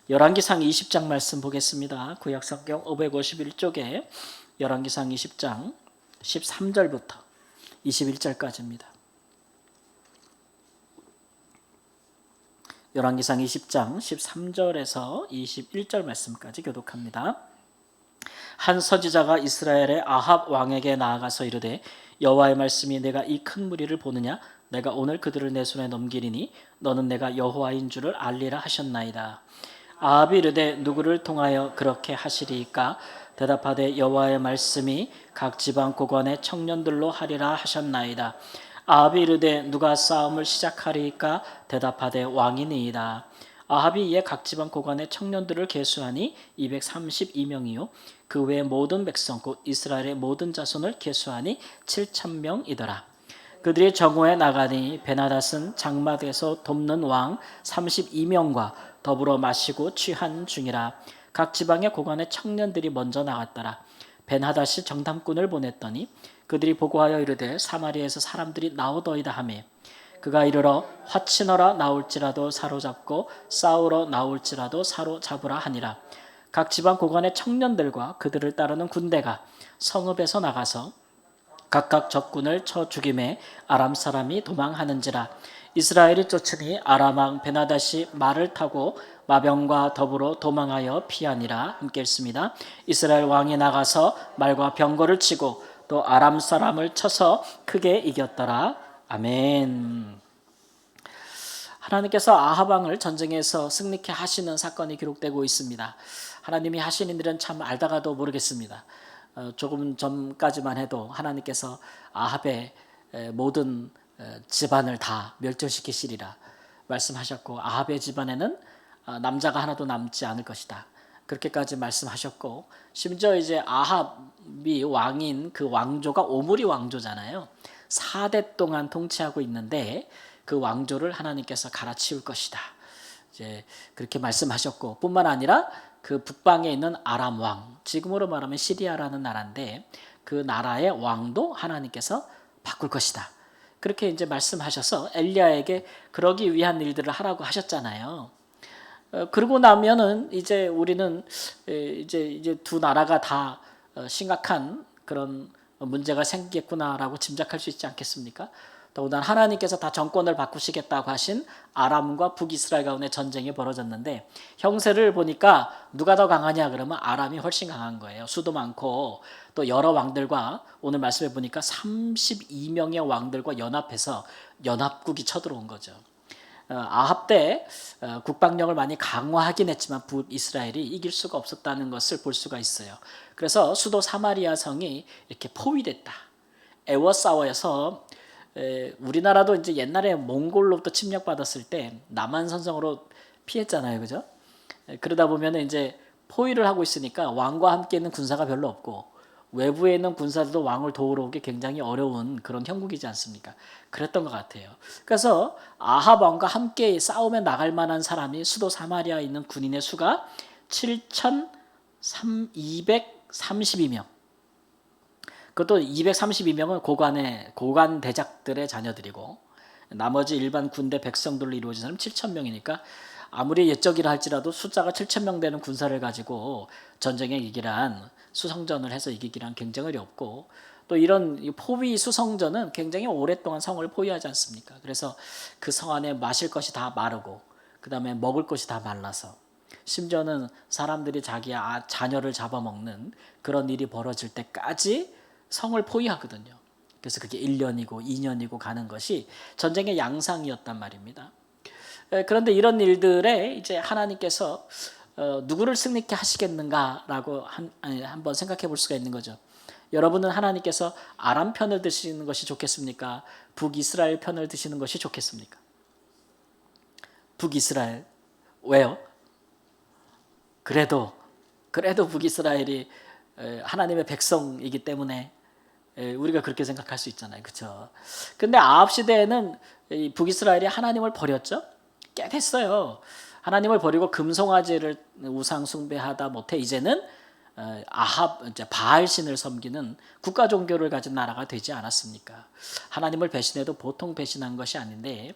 열왕기상 20장 말씀 보겠습니다. 구약성경 551쪽에 열왕기상 20장 13절부터 21절까지입니다. 열왕기상 20장 13절에서 21절 말씀까지 교독합니다. 한 선지자가 이스라엘의 아합 왕에게 나아가서 이르되 여호와의 말씀이 내가 이 큰 무리를 보느냐 내가 오늘 그들을 내 손에 넘기리니 너는 내가 여호와인 줄을 알리라 하셨나이다. 아합이 이르되 누구를 통하여 그렇게 하시리이까? 대답하되 여호와의 말씀이 각 지방 고관의 청년들로 하리라 하셨나이다. 아합이 이르되 누가 싸움을 시작하리이까? 대답하되 왕이니이다. 아합이 이에 각 지방 고관의 청년들을 계수하니 232명이요 그 외 모든 백성 곧 이스라엘의 모든 자손을 계수하니 7,000명이더라. 그들이 정오에 나가니 베나닷은 장막에서 돕는 왕 32명과 더불어 마시고 취한 중이라. 각 지방의 고관의 청년들이 먼저 나갔더라. 벤하닷이 정탐꾼을 보냈더니 그들이 보고하여 이르되 사마리아에서 사람들이 나오더이다 하매 그가 이르러 화친하러 나올지라도 사로잡고 싸우러 나올지라도 사로잡으라 하니라. 각 지방 고관의 청년들과 그들을 따르는 군대가 성읍에서 나가서 각각 적군을 쳐 죽임에 아람 사람이 도망하는지라. 이스라엘이 쫓으니 아람 왕 베나닷이 말을 타고 마병과 더불어 도망하여 피하니라. 함께 읽습니다. 이스라엘 왕이 나가서 말과 병거를 치고 또 아람 사람을 쳐서 크게 이겼더라. 아멘. 하나님께서 아합 왕을 전쟁에서 승리케 하시는 사건이 기록되고 있습니다. 하나님이 하시는 일은 참 알다가도 모르겠습니다. 조금 전까지만 해도 하나님께서 아합의 모든 집안을 다 멸절시키시리라 말씀하셨고 아합의 집안에는 남자가 하나도 남지 않을 것이다. 그렇게까지 말씀하셨고 심지어 이제 아합이 왕인 그 왕조가 오므리 왕조잖아요. 4대 동안 통치하고 있는데 그 왕조를 하나님께서 갈아치울 것이다. 이제 그렇게 말씀하셨고 뿐만 아니라 그 북방에 있는 아람 왕, 지금으로 말하면 시리아라는 나라인데 그 나라의 왕도 하나님께서 바꿀 것이다. 그렇게 이제 말씀하셔서 엘리야에게 그러기 위한 일들을 하라고 하셨잖아요. 그러고 나면은 이제 우리는 이제 두 나라가 다 심각한 그런 문제가 생기겠구나라고 짐작할 수 있지 않겠습니까? 더군다나 하나님께서 다 정권을 바꾸시겠다고 하신 아람과 북이스라엘 가운데 전쟁이 벌어졌는데 형세를 보니까 누가 더 강하냐 그러면 아람이 훨씬 강한 거예요. 수도 많고 또 여러 왕들과 오늘 말씀해 보니까 32명의 왕들과 연합해서 연합국이 쳐들어온 거죠. 아합 때 국방력을 많이 강화하긴 했지만 북이스라엘이 이길 수가 없었다는 것을 볼 수가 있어요. 그래서 수도 사마리아 성이 이렇게 포위됐다. 에워싸워에서 우리나라도 이제 옛날에 몽골로부터 침략받았을 때 남한 선성으로 피했잖아요, 그죠? 그러다 보면 이제 포위를 하고 있으니까 왕과 함께 있는 군사가 별로 없고 외부에 있는 군사들도 왕을 도우러 오기 굉장히 어려운 그런 형국이지 않습니까? 그랬던 것 같아요. 그래서 아합 왕과 함께 싸움에 나갈 만한 사람이 수도 사마리아에 있는 군인의 수가 7,232명. 그것도 232명은 고관 대작들의 자녀들이고 나머지 일반 군대 백성들로 이루어진 사람 7,000명이니까 아무리 옛적이라 할지라도 숫자가 7,000명 되는 군사를 가지고 전쟁에 이기란 수성전을 해서 이기기란 굉장히 어렵고 또 이런 포위 수성전은 굉장히 오랫동안 성을 포위하지 않습니까? 그래서 그 성 안에 마실 것이 다 마르고 그 다음에 먹을 것이 다 말라서 심지어는 사람들이 자기 자녀를 잡아먹는 그런 일이 벌어질 때까지 성을 포위하거든요. 그래서 그게 1년이고 2년이고 가는 것이 전쟁의 양상이었단 말입니다. 그런데 이런 일들에 이제 하나님께서 누구를 승리케 하시겠는가라고 한번 생각해 볼 수가 있는 거죠. 여러분은 하나님께서 아람 편을 드시는 것이 좋겠습니까? 북이스라엘 편을 드시는 것이 좋겠습니까? 북이스라엘. 왜요? 그래도 북이스라엘이 하나님의 백성이기 때문에 우리가 그렇게 생각할 수 있잖아요. 그렇죠? 근데 아합 시대에는 북이스라엘이 하나님을 버렸죠. 꽤 됐어요. 하나님을 버리고 금송아지를 우상 숭배하다 못해 이제는 이제 바알 신을 섬기는 국가 종교를 가진 나라가 되지 않았습니까? 하나님을 배신해도 보통 배신한 것이 아닌데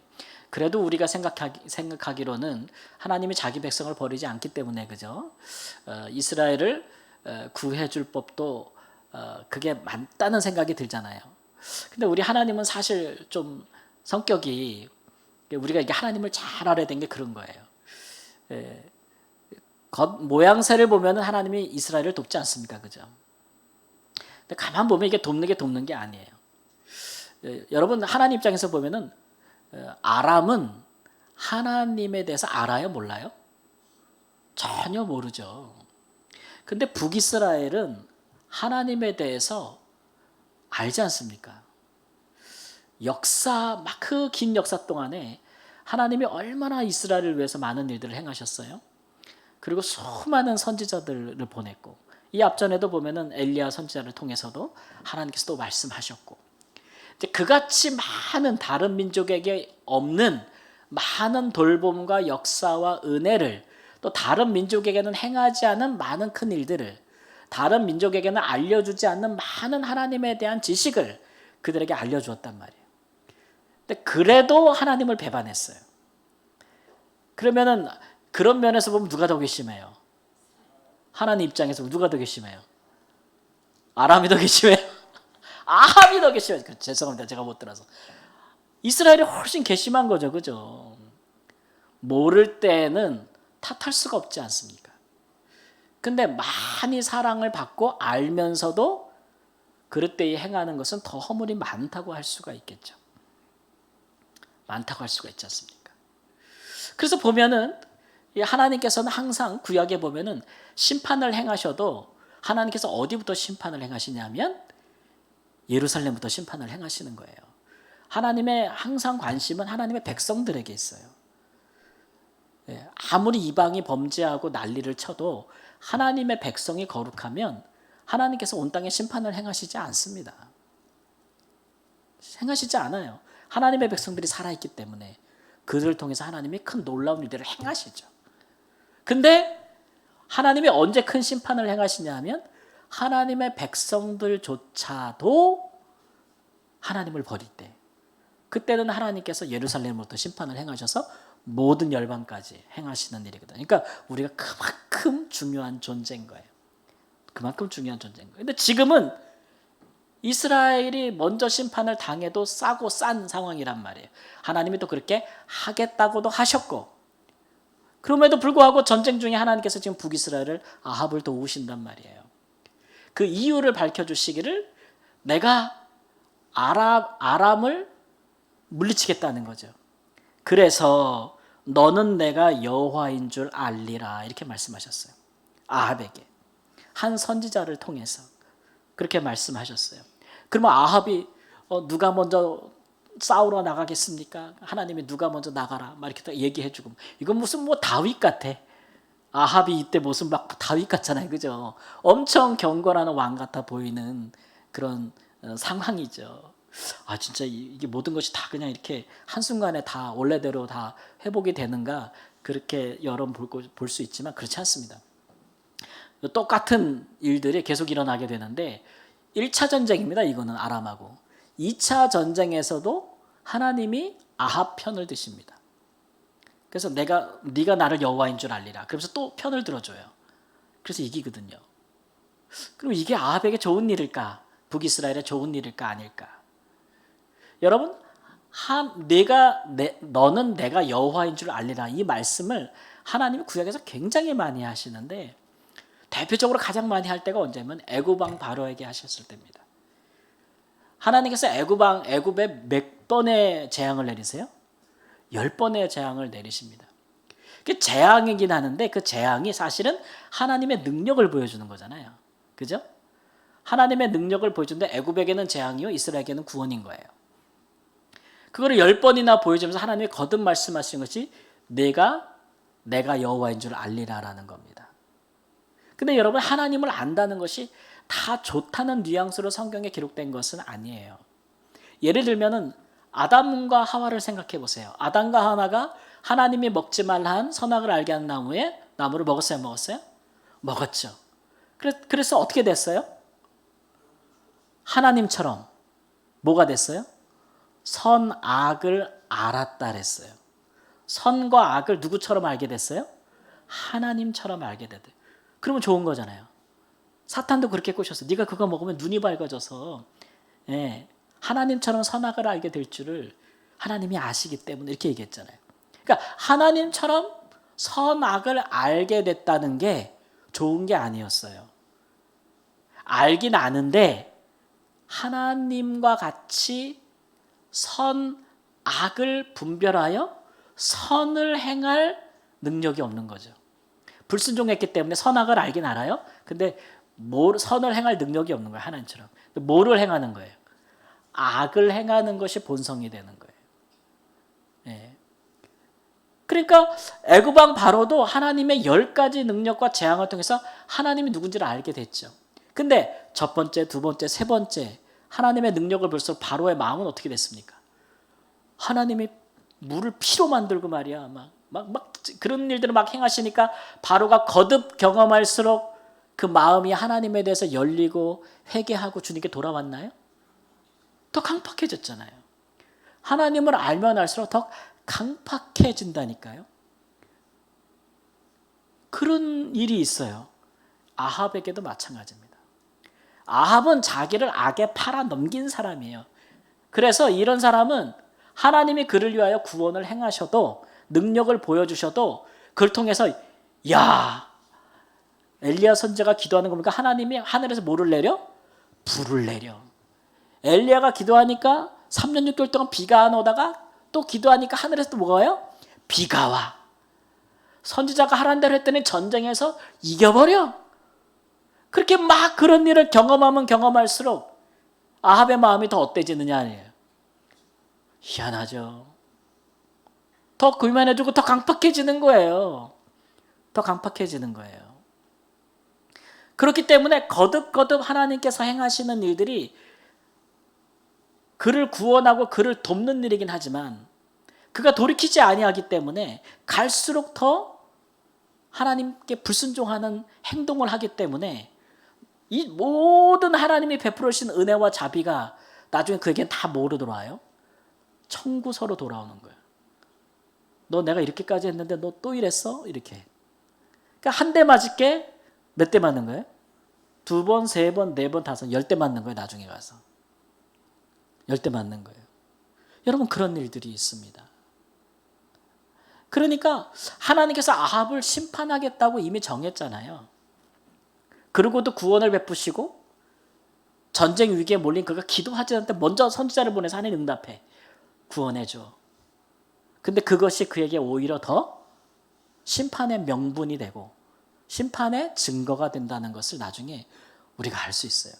그래도 우리가 생각하기로는 하나님이 자기 백성을 버리지 않기 때문에 그죠? 이스라엘을 구해줄 법도 그게 맞다는 생각이 들잖아요. 근데 우리 하나님은 사실 좀 성격이 우리가 이게 하나님을 잘 알아야 되는 게 그런 거예요. 겉 모양새를 보면은 하나님이 이스라엘을 돕지 않습니까, 그죠? 근데 가만 보면 이게 돕는 게 아니에요. 여러분 하나님 입장에서 보면은 아람은 하나님에 대해서 알아요, 몰라요? 전혀 모르죠. 근데 북이스라엘은 하나님에 대해서 알지 않습니까? 역사 막 그 긴 역사 동안에 하나님이 얼마나 이스라엘을 위해서 많은 일들을 행하셨어요. 그리고 수많은 선지자들을 보냈고 이 앞전에도 보면은 엘리야 선지자를 통해서도 하나님께서 또 말씀하셨고 그같이 많은 다른 민족에게 없는 많은 돌봄과 역사와 은혜를 또 다른 민족에게는 행하지 않은 많은 큰 일들을 다른 민족에게는 알려주지 않는 많은 하나님에 대한 지식을 그들에게 알려주었단 말이에요. 근데 그래도 하나님을 배반했어요. 그러면은 그런 면에서 보면 누가 더 괘씸해요? 하나님 입장에서 누가 더 괘씸해요? 아람이 더 괘씸해요? 아합이 더 괘씸해요. 죄송합니다. 제가 못 들어서. 이스라엘이 훨씬 괘씸한 거죠. 그죠? 모를 때는 탓할 수가 없지 않습니까? 근데 많이 사랑을 받고 알면서도 그릇 때에 행하는 것은 더 허물이 많다고 할 수가 있겠죠. 많다고 할 수가 있지 않습니까? 그래서 보면은 하나님께서는 항상 구약에 보면은 심판을 행하셔도 하나님께서 어디부터 심판을 행하시냐면 예루살렘부터 심판을 행하시는 거예요. 하나님의 항상 관심은 하나님의 백성들에게 있어요. 아무리 이방이 범죄하고 난리를 쳐도 하나님의 백성이 거룩하면 하나님께서 온 땅에 심판을 행하시지 않습니다. 행하시지 않아요. 하나님의 백성들이 살아있기 때문에 그들을 통해서 하나님이 큰 놀라운 일들을 행하시죠. 근데 하나님이 언제 큰 심판을 행하시냐면 하나님의 백성들조차도 하나님을 버릴 때 그때는 하나님께서 예루살렘으로부터 심판을 행하셔서 모든 열방까지 행하시는 일이거든요. 그러니까 우리가 그만큼 중요한 존재인 거예요. 그만큼 중요한 존재인 거예요. 근데 지금은 이스라엘이 먼저 심판을 당해도 싸고 싼 상황이란 말이에요. 하나님이 또 그렇게 하겠다고도 하셨고 그럼에도 불구하고 전쟁 중에 하나님께서 지금 북이스라엘을 아합을 도우신단 말이에요. 그 이유를 밝혀주시기를 내가 아람을 물리치겠다는 거죠. 그래서 너는 내가 여호와인 줄 알리라 이렇게 말씀하셨어요. 아합에게 한 선지자를 통해서 그렇게 말씀하셨어요. 그러면 아합이 누가 먼저 싸우러 나가겠습니까? 하나님이 누가 먼저 나가라 막 이렇게 얘기해주고 이건 무슨 뭐 다윗 같아. 아합이 이때 무슨 막 다윗 같잖아요, 그죠? 엄청 경건하는 왕 같아 보이는 그런 상황이죠. 아 진짜 이게 모든 것이 다 그냥 이렇게 한순간에 다 원래대로 다 회복이 되는가 그렇게 여론 볼 수 있지만 그렇지 않습니다. 똑같은 일들이 계속 일어나게 되는데 1차 전쟁입니다. 이거는 아람하고 2차 전쟁에서도 하나님이 아합 편을 드십니다. 그래서 네가 나를 여호와인 줄 알리라. 그러면서 또 편을 들어줘요. 그래서 이기거든요. 그럼 이게 아합에게 좋은 일일까? 북이스라엘에 좋은 일일까 아닐까? 여러분, 너는 내가 여호와인 줄 알리라 이 말씀을 하나님이 구약에서 굉장히 많이 하시는데 대표적으로 가장 많이 할 때가 언제면 애굽 왕 바로에게 하셨을 때입니다. 하나님께서 애굽에 몇 번의 재앙을 내리세요? 10번의 재앙을 내리십니다. 그 재앙이긴 하는데 그 재앙이 사실은 하나님의 능력을 보여주는 거잖아요. 그죠? 하나님의 능력을 보여주는데 애굽에게는 재앙이요 이스라엘에게는 구원인 거예요. 그거를 10번이나 보여주면서 하나님이 거듭 말씀하신 것이 내가 여호와인 줄 알리라라는 겁니다. 근데 여러분 하나님을 안다는 것이 다 좋다는 뉘앙스로 성경에 기록된 것은 아니에요. 예를 들면은 아담과 하와를 생각해 보세요. 아담과 하와가 하나님이 먹지 말라 한 선악을 알게 하는 나무를 먹었어요, 안 먹었어요? 먹었죠. 그래서 어떻게 됐어요? 하나님처럼 뭐가 됐어요? 선악을 알았다 그랬어요. 선과 악을 누구처럼 알게 됐어요? 하나님처럼 알게 되대. 그러면 좋은 거잖아요. 사탄도 그렇게 꼬셨어. 네가 그거 먹으면 눈이 밝아져서 하나님처럼 선악을 알게 될 줄을 하나님이 아시기 때문에 이렇게 얘기했잖아요. 그러니까 하나님처럼 선악을 알게 됐다는 게 좋은 게 아니었어요. 알긴 아는데 하나님과 같이 선악을 분별하여 선을 행할 능력이 없는 거죠. 불순종했기 때문에 선악을 알긴 알아요. 근데 선을 행할 능력이 없는 거예요. 하나님처럼. 뭐를 행하는 거예요? 악을 행하는 것이 본성이 되는 거예요. 예. 그러니까 애굽 왕 바로도 하나님의 10가지 능력과 재앙을 통해서 하나님이 누군지를 알게 됐죠. 근데 첫 번째, 두 번째, 세 번째 하나님의 능력을 볼수록 바로의 마음은 어떻게 됐습니까? 하나님이 물을 피로 만들고 말이야. 막 그런 일들을 막 행하시니까 바로가 거듭 경험할수록 그 마음이 하나님에 대해서 열리고 회개하고 주님께 돌아왔나요? 더 강팍해졌잖아요. 하나님을 알면 알수록 더 강팍해진다니까요. 그런 일이 있어요. 아합에게도 마찬가지입니다. 아합은 자기를 악에 팔아 넘긴 사람이에요. 그래서 이런 사람은 하나님이 그를 위하여 구원을 행하셔도 능력을 보여주셔도 그걸 통해서 야 엘리야 선지자가 기도하는 겁니까? 하나님이 하늘에서 뭐를 내려? 불을 내려. 엘리야가 기도하니까 3년 6개월 동안 비가 안 오다가 또 기도하니까 하늘에서 또 뭐가 와요? 비가 와. 선지자가 하라는 대로 했더니 전쟁에서 이겨버려. 그렇게 막 그런 일을 경험하면 경험할수록 아합의 마음이 더 어때지느냐 아니에요. 희한하죠. 더 교만해지고 더 강팍해지는 거예요. 더 강팍해지는 거예요. 그렇기 때문에 거듭거듭 하나님께서 행하시는 일들이 그를 구원하고 그를 돕는 일이긴 하지만 그가 돌이키지 아니하기 때문에 갈수록 더 하나님께 불순종하는 행동을 하기 때문에 이 모든 하나님이 베풀어 주신 은혜와 자비가 나중에 그에겐 다 뭐로 돌아와요? 청구서로 돌아오는 거예요. 너 내가 이렇게까지 했는데 너 또 이랬어? 이렇게. 그러니까 한 대 맞을 게 몇 대 맞는 거예요? 2번, 3번, 4번, 5, 10대 맞는 거예요. 나중에 가서. 10대 맞는 거예요. 여러분 그런 일들이 있습니다. 그러니까 하나님께서 아합을 심판하겠다고 이미 정했잖아요. 그러고도 구원을 베푸시고 전쟁 위기에 몰린 그가 기도하지 않을 때 먼저 선지자를 보내서 하나님 응답해. 구원해줘. 근데 그것이 그에게 오히려 더 심판의 명분이 되고 심판의 증거가 된다는 것을 나중에 우리가 알 수 있어요.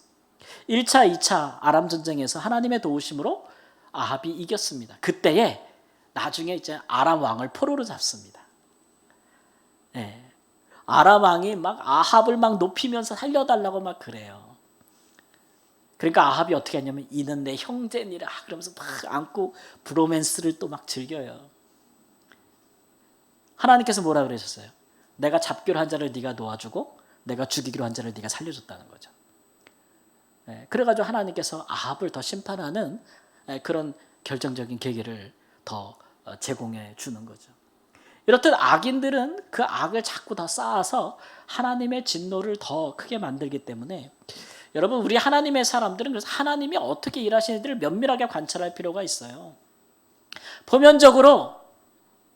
1차, 2차 아람 전쟁에서 하나님의 도우심으로 아합이 이겼습니다. 그때에 나중에 이제 아람 왕을 포로로 잡습니다. 네. 아람 왕이 막 아합을 막 높이면서 살려달라고 막 그래요. 그러니까 아합이 어떻게 하냐면 이는 내 형제니라 그러면서 막 안고 브로맨스를 또 막 즐겨요. 하나님께서 뭐라 그러셨어요? 내가 잡기로 한 자를 네가 놓아주고 내가 죽이기로 한 자를 네가 살려줬다는 거죠. 네, 그래가지고 하나님께서 아합을 더 심판하는 그런 결정적인 계기를 더 제공해 주는 거죠. 이렇듯 악인들은 그 악을 자꾸 더 쌓아서 하나님의 진노를 더 크게 만들기 때문에 여러분 우리 하나님의 사람들은 그래서 하나님이 어떻게 일하시는지를 면밀하게 관찰할 필요가 있어요. 보면적으로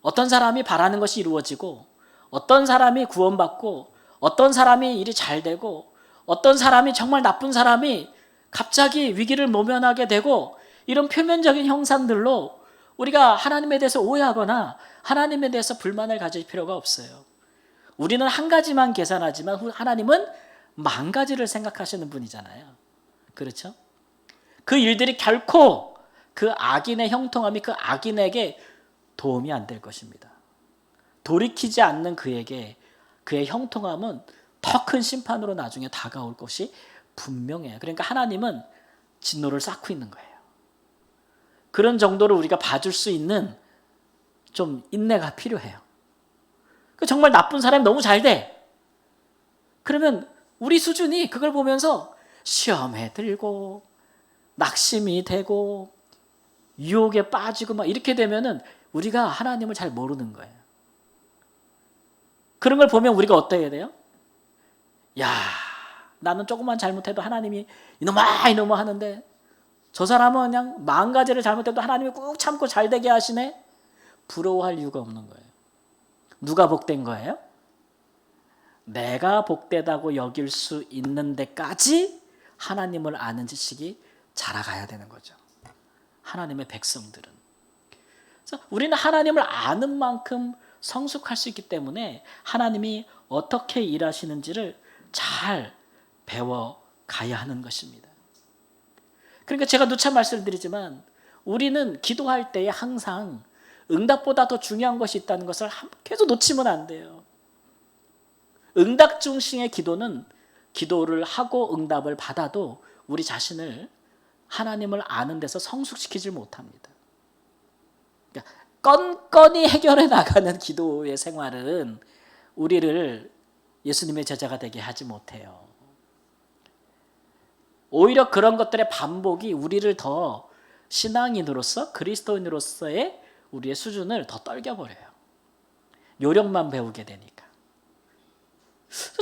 어떤 사람이 바라는 것이 이루어지고 어떤 사람이 구원받고 어떤 사람이 일이 잘 되고 어떤 사람이 정말 나쁜 사람이 갑자기 위기를 모면하게 되고 이런 표면적인 형상들로 우리가 하나님에 대해서 오해하거나 하나님에 대해서 불만을 가질 필요가 없어요. 우리는 한 가지만 계산하지만 하나님은 만 가지를 생각하시는 분이잖아요. 그렇죠? 그 일들이 결코 그 악인의 형통함이 그 악인에게 도움이 안 될 것입니다. 돌이키지 않는 그에게 그의 형통함은 더 큰 심판으로 나중에 다가올 것이 분명해요. 그러니까 하나님은 진노를 쌓고 있는 거예요. 그런 정도로 우리가 봐줄 수 있는 좀 인내가 필요해요. 정말 나쁜 사람이 너무 잘 돼. 그러면 우리 수준이 그걸 보면서 시험에 들고 낙심이 되고 유혹에 빠지고 막 이렇게 되면은 우리가 하나님을 잘 모르는 거예요. 그런 걸 보면 우리가 어떻게 해야 돼요? 야, 나는 조금만 잘못해도 하나님이 이놈아 하는데 저 사람은 그냥 10,000가지를 잘못해도 하나님이 꾹 참고 잘 되게 하시네? 부러워할 이유가 없는 거예요. 누가 복된 거예요? 내가 복되다고 여길 수 있는 데까지 하나님을 아는 지식이 자라가야 되는 거죠. 하나님의 백성들은. 그래서 우리는 하나님을 아는 만큼 성숙할 수 있기 때문에 하나님이 어떻게 일하시는지를 잘 배워가야 하는 것입니다. 그러니까 제가 누차 말씀드리지만 우리는 기도할 때에 항상 응답보다 더 중요한 것이 있다는 것을 계속 놓치면 안 돼요. 응답 중심의 기도는 기도를 하고 응답을 받아도 우리 자신을 하나님을 아는 데서 성숙시키지 못합니다. 그러니까 건건이 해결해 나가는 기도의 생활은 우리를 예수님의 제자가 되게 하지 못해요. 오히려 그런 것들의 반복이 우리를 더 신앙인으로서 그리스도인으로서의 우리의 수준을 더 떨겨버려요. 요령만 배우게 되니까.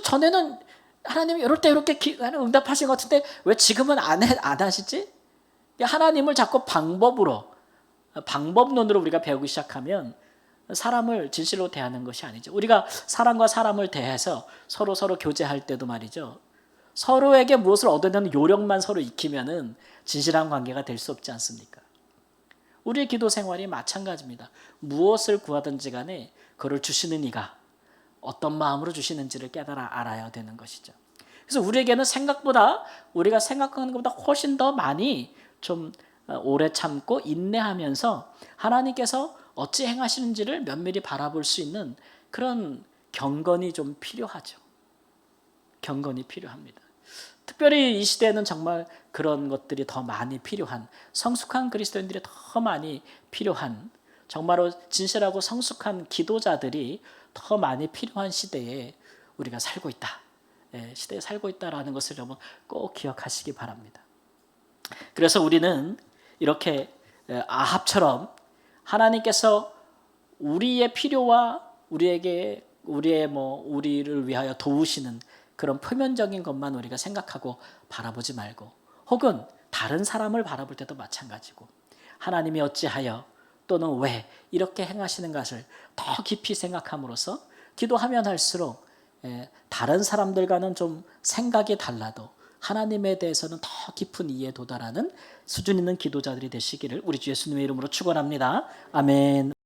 전에는 하나님이 이럴 때 이렇게 응답하신 것 같은데 왜 지금은 안 하시지? 하나님을 자꾸 방법론으로 우리가 배우기 시작하면 사람을 진실로 대하는 것이 아니죠. 우리가 사람과 사람을 대해서 서로 교제할 때도 말이죠. 서로에게 무엇을 얻어내는 요령만 서로 익히면은 진실한 관계가 될 수 없지 않습니까? 우리의 기도 생활이 마찬가지입니다. 무엇을 구하든지 간에 그를 주시는 이가 어떤 마음으로 주시는지를 깨달아 알아야 되는 것이죠. 그래서 우리에게는 생각보다 우리가 생각하는 것보다 훨씬 더 많이 좀 오래 참고 인내하면서 하나님께서 어찌 행하시는지를 면밀히 바라볼 수 있는 그런 경건이 좀 필요하죠. 경건이 필요합니다. 특별히 이 시대에는 정말 그런 것들이 더 많이 필요한, 성숙한 그리스도인들이 더 많이 필요한, 정말로 진실하고 성숙한 기도자들이 더 많이 필요한 시대에 우리가 살고 있다. 시대에 살고 있다라는 것을 여러분 꼭 기억하시기 바랍니다. 그래서 우리는 이렇게 아합처럼 하나님께서 우리의 필요와 우리를 위하여 도우시는 그런 표면적인 것만 우리가 생각하고 바라보지 말고, 혹은 다른 사람을 바라볼 때도 마찬가지고 하나님이 어찌하여 또는 왜 이렇게 행하시는 것을 더 깊이 생각함으로써 기도하면 할수록 다른 사람들과는 좀 생각이 달라도 하나님에 대해서는 더 깊은 이해에 도달하는 수준 있는 기도자들이 되시기를 우리 주 예수님의 이름으로 축원합니다. 아멘.